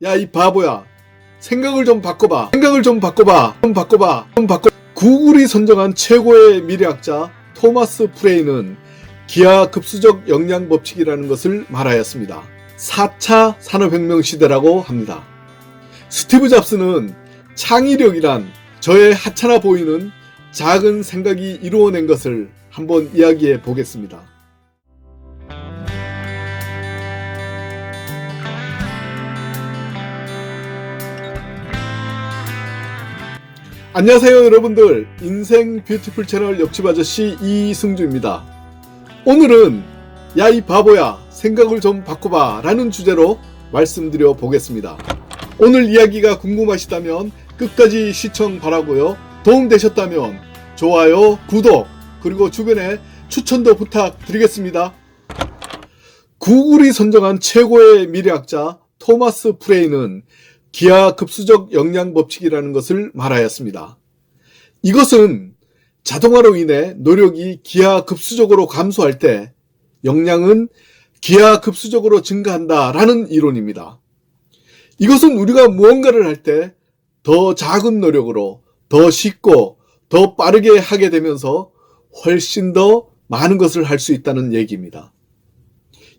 야, 이 바보야. 생각을 좀 바꿔봐. 구글이 선정한 최고의 미래학자 토마스 프레이는 기하급수적 영양 법칙이라는 것을 말하였습니다. 4차 산업혁명 시대라고 합니다. 스티브 잡스는 창의력이란 저의 하찮아 보이는 작은 생각이 이루어낸 것을 한번 이야기해 보겠습니다. 안녕하세요 여러분들, 인생 뷰티풀 채널 옆집 아저씨 이승주입니다. 오늘은 야 이 바보야 생각을 좀 바꿔봐 라는 주제로 말씀드려 보겠습니다. 오늘 이야기가 궁금하시다면 끝까지 시청 바라고요. 도움되셨다면 좋아요, 구독, 그리고 주변에 추천도 부탁드리겠습니다. 구글이 선정한 최고의 미래학자 토마스 프레이는 기하급수적 영양 법칙이라는 것을 말하였습니다. 이것은 자동화로 인해 노력이 기하급수적으로 감소할 때 역량은 기하급수적으로 증가한다라는 이론입니다. 이것은 우리가 무언가를 할 때 더 작은 노력으로 더 쉽고 더 빠르게 하게 되면서 훨씬 더 많은 것을 할 수 있다는 얘기입니다.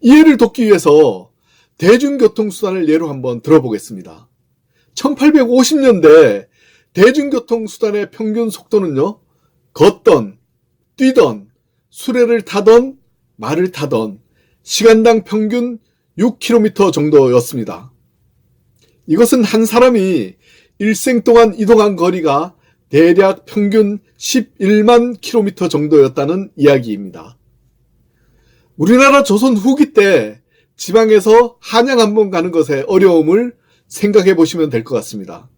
이해를 돕기 위해서 대중교통수단을 예로 한번 들어보겠습니다. 1850년대 대중교통수단의 평균 속도는요, 걷던, 뛰던, 수레를 타던, 말을 타던 시간당 평균 6km 정도였습니다. 이것은 한 사람이 일생 동안 이동한 거리가 대략 평균 11만 km 정도였다는 이야기입니다. 우리나라 조선 후기 때 지방에서 한양 한번 가는 것의 어려움을 생각해 보시면 될 것 같습니다.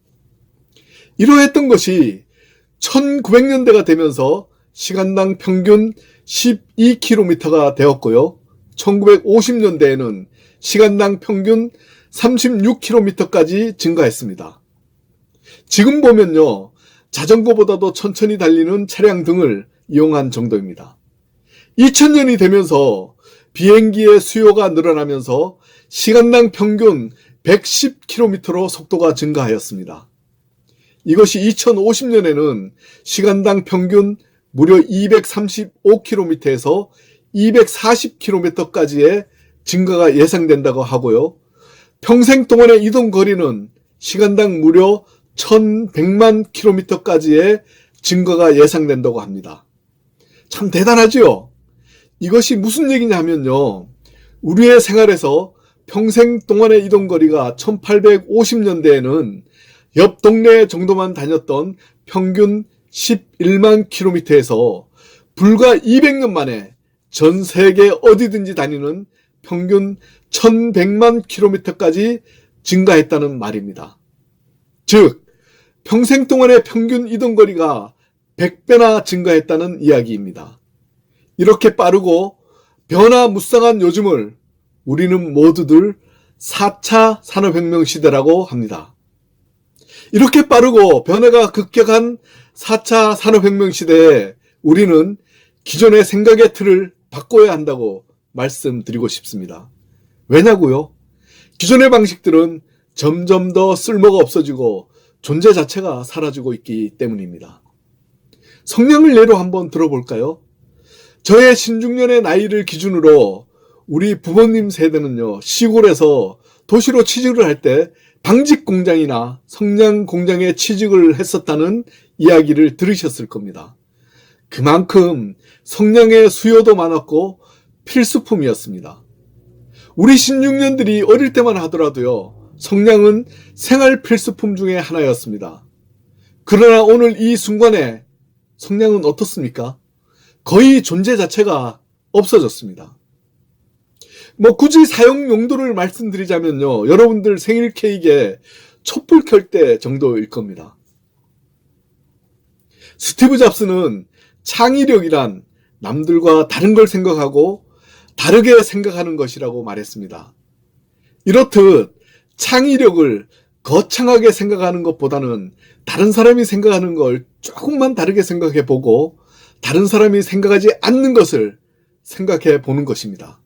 이러했던 것이 1900년대가 되면서 시간당 평균 12km가 되었고요. 1950년대에는 시간당 평균 36km까지 증가했습니다. 지금 보면요, 자전거보다도 천천히 달리는 차량 등을 이용한 정도입니다. 2000년이 되면서 비행기의 수요가 늘어나면서 시간당 평균 110km로 속도가 증가하였습니다. 이것이 2050년에는 시간당 평균 무려 235km에서 240km까지의 증가가 예상된다고 하고요. 평생 동안의 이동 거리는 시간당 무려 1100만 km까지의 증가가 예상된다고 합니다. 참 대단하지요? 이것이 무슨 얘기냐 하면요, 우리의 생활에서 평생 동안의 이동 거리가 1850년대에는 옆 동네 정도만 다녔던 평균 11만 km에서 불과 200년 만에 전 세계 어디든지 다니는 평균 1100만 km까지 증가했다는 말입니다. 즉, 평생 동안의 평균 이동 거리가 100배나 증가했다는 이야기입니다. 이렇게 빠르고 변화무쌍한 요즘을 우리는 모두들 4차 산업혁명 시대라고 합니다. 이렇게 빠르고 변화가 급격한 4차 산업혁명 시대에 우리는 기존의 생각의 틀을 바꿔야 한다고 말씀드리고 싶습니다. 왜냐고요? 기존의 방식들은 점점 더 쓸모가 없어지고 존재 자체가 사라지고 있기 때문입니다. 성량을 예로 한번 들어볼까요? 저의 신중년의 나이를 기준으로 우리 부모님 세대는요, 시골에서 도시로 취직을 할 때 방직 공장이나 성냥 공장에 취직을 했었다는 이야기를 들으셨을 겁니다. 그만큼 성냥의 수요도 많았고 필수품이었습니다. 우리 신중년들이 어릴 때만 하더라도요, 성냥은 생활 필수품 중에 하나였습니다. 그러나 오늘 이 순간에 성냥은 어떻습니까? 거의 존재 자체가 없어졌습니다. 굳이 사용 용도를 말씀드리자면요, 여러분들 생일 케이크에 촛불 켤 때 정도일 겁니다. 스티브 잡스는 창의력이란 남들과 다른 걸 생각하고 다르게 생각하는 것이라고 말했습니다. 이렇듯 창의력을 거창하게 생각하는 것보다는 다른 사람이 생각하는 걸 조금만 다르게 생각해 보고 다른 사람이 생각하지 않는 것을 생각해 보는 것입니다.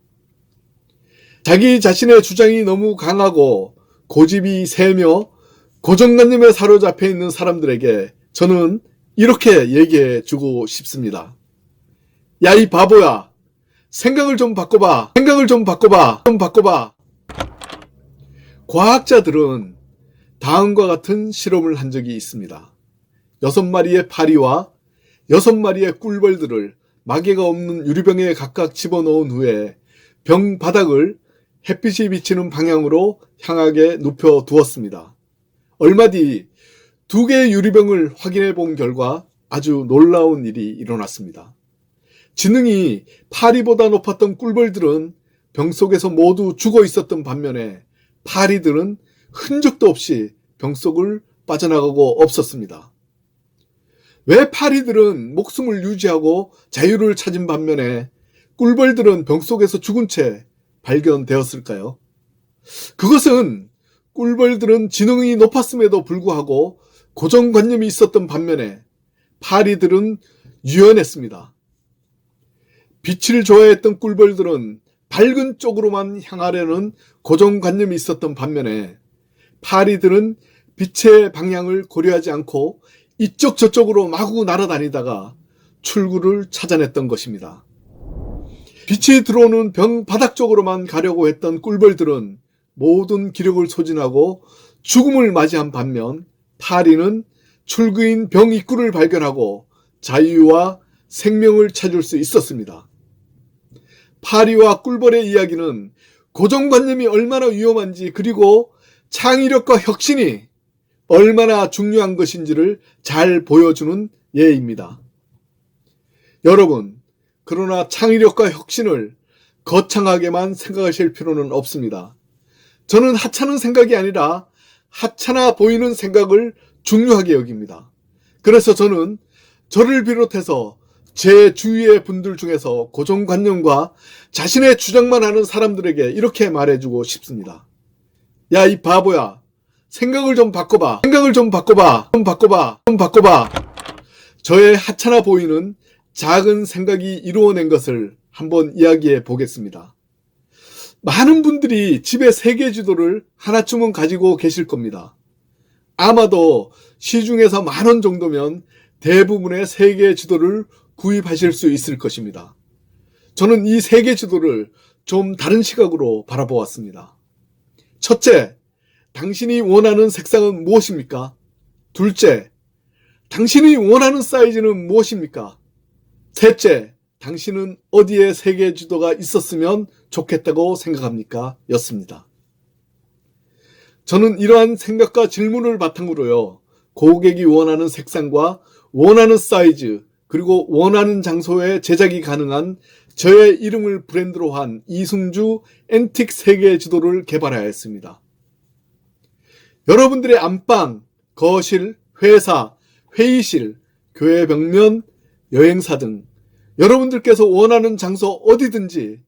자기 자신의 주장이 너무 강하고 고집이 세며 고정관념에 사로잡혀 있는 사람들에게 저는 이렇게 얘기해 주고 싶습니다. 야, 이 바보야. 생각을 좀 바꿔봐. 생각을 좀 바꿔봐. 좀 바꿔봐. 과학자들은 다음과 같은 실험을 한 적이 있습니다. 6마리의 파리와 6마리의 꿀벌들을 마개가 없는 유리병에 각각 집어넣은 후에 병 바닥을 햇빛이 비치는 방향으로 향하게 눕혀 두었습니다. 얼마 뒤 2개의 유리병을 확인해 본 결과 아주 놀라운 일이 일어났습니다. 지능이 파리보다 높았던 꿀벌들은 병 속에서 모두 죽어 있었던 반면에 파리들은 흔적도 없이 병 속을 빠져나가고 없었습니다. 왜 파리들은 목숨을 유지하고 자유를 찾은 반면에 꿀벌들은 병 속에서 죽은 채 발견되었을까요? 그것은 꿀벌들은 지능이 높았음에도 불구하고 고정관념이 있었던 반면에 파리들은 유연했습니다. 빛을 좋아했던 꿀벌들은 밝은 쪽으로만 향하려는 고정관념이 있었던 반면에 파리들은 빛의 방향을 고려하지 않고 이쪽 저쪽으로 마구 날아다니다가 출구를 찾아냈던 것입니다. 빛이 들어오는 병 바닥 쪽으로만 가려고 했던 꿀벌들은 모든 기력을 소진하고 죽음을 맞이한 반면 파리는 출구인 병 입구를 발견하고 자유와 생명을 찾을 수 있었습니다. 파리와 꿀벌의 이야기는 고정관념이 얼마나 위험한지 그리고 창의력과 혁신이 얼마나 중요한 것인지를 잘 보여주는 예입니다. 여러분, 그러나 창의력과 혁신을 거창하게만 생각하실 필요는 없습니다. 저는 하찮은 생각이 아니라 하찮아 보이는 생각을 중요하게 여깁니다. 그래서 저는 저를 비롯해서 제 주위의 분들 중에서 고정관념과 자신의 주장만 하는 사람들에게 이렇게 말해주고 싶습니다. 야, 이 바보야. 생각을 좀 바꿔봐. 생각을 좀 바꿔봐. 좀 바꿔봐. 좀 바꿔봐. 저의 하찮아 보이는 작은 생각이 이루어낸 것을 한번 이야기해 보겠습니다. 많은 분들이 집에 세계 지도를 하나쯤은 가지고 계실 겁니다. 아마도 시중에서 10,000원 정도면 대부분의 세계 지도를 구입하실 수 있을 것입니다. 저는 이 세계 지도를 좀 다른 시각으로 바라보았습니다. 첫째, 당신이 원하는 색상은 무엇입니까? 둘째, 당신이 원하는 사이즈는 무엇입니까? 셋째, 당신은 어디에 세계 지도가 있었으면 좋겠다고 생각합니까? 였습니다. 저는 이러한 생각과 질문을 바탕으로요, 고객이 원하는 색상과 원하는 사이즈, 그리고 원하는 장소에 제작이 가능한 저의 이름을 브랜드로 한 이승주 앤틱 세계 지도를 개발하였습니다. 여러분들의 안방, 거실, 회사, 회의실, 교회 벽면, 여행사 등 여러분들께서 원하는 장소 어디든지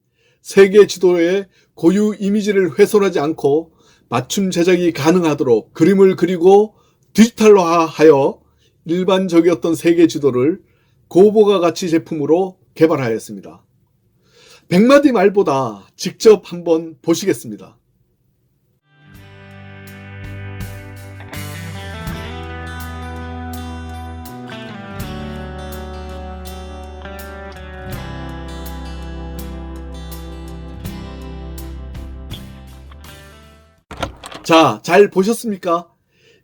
세계 지도의 고유 이미지를 훼손하지 않고 맞춤 제작이 가능하도록 그림을 그리고 디지털화하여 일반적이었던 세계 지도를 고보가 가치 제품으로 개발하였습니다. 100마디 말보다 직접 한번 보시겠습니다. 자, 잘 보셨습니까?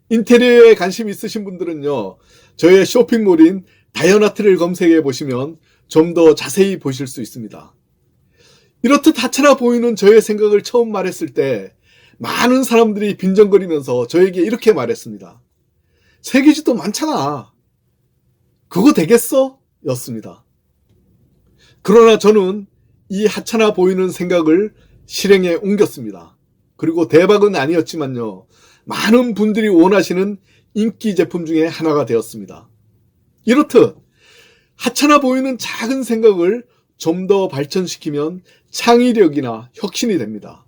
인테리어에 관심 있으신 분들은요, 저의 쇼핑몰인 다이어나트를 검색해 보시면 좀 더 자세히 보실 수 있습니다. 이렇듯 하찮아 보이는 저의 생각을 처음 말했을 때 많은 사람들이 빈정거리면서 저에게 이렇게 말했습니다. 세계지도 많잖아. 그거 되겠어? 였습니다. 그러나 저는 이 하찮아 보이는 생각을 실행에 옮겼습니다. 그리고 대박은 아니었지만요, 많은 분들이 원하시는 인기 제품 중에 하나가 되었습니다. 이렇듯 하찮아 보이는 작은 생각을 좀 더 발전시키면 창의력이나 혁신이 됩니다.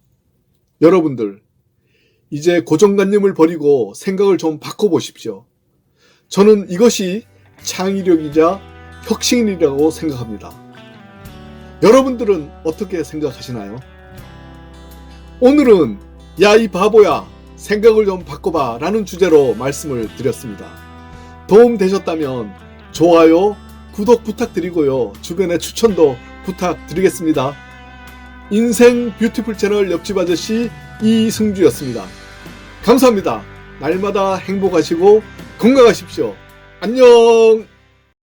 여러분들, 이제 고정관념을 버리고 생각을 좀 바꿔보십시오. 저는 이것이 창의력이자 혁신이라고 생각합니다. 여러분들은 어떻게 생각하시나요? 오늘은 야, 이 바보야, 생각을 좀 바꿔봐 라는 주제로 말씀을 드렸습니다. 도움 되셨다면 좋아요, 구독 부탁드리고요. 주변에 추천도 부탁드리겠습니다. 인생 뷰티풀 채널 옆집 아저씨 이승주였습니다. 감사합니다. 날마다 행복하시고 건강하십시오. 안녕.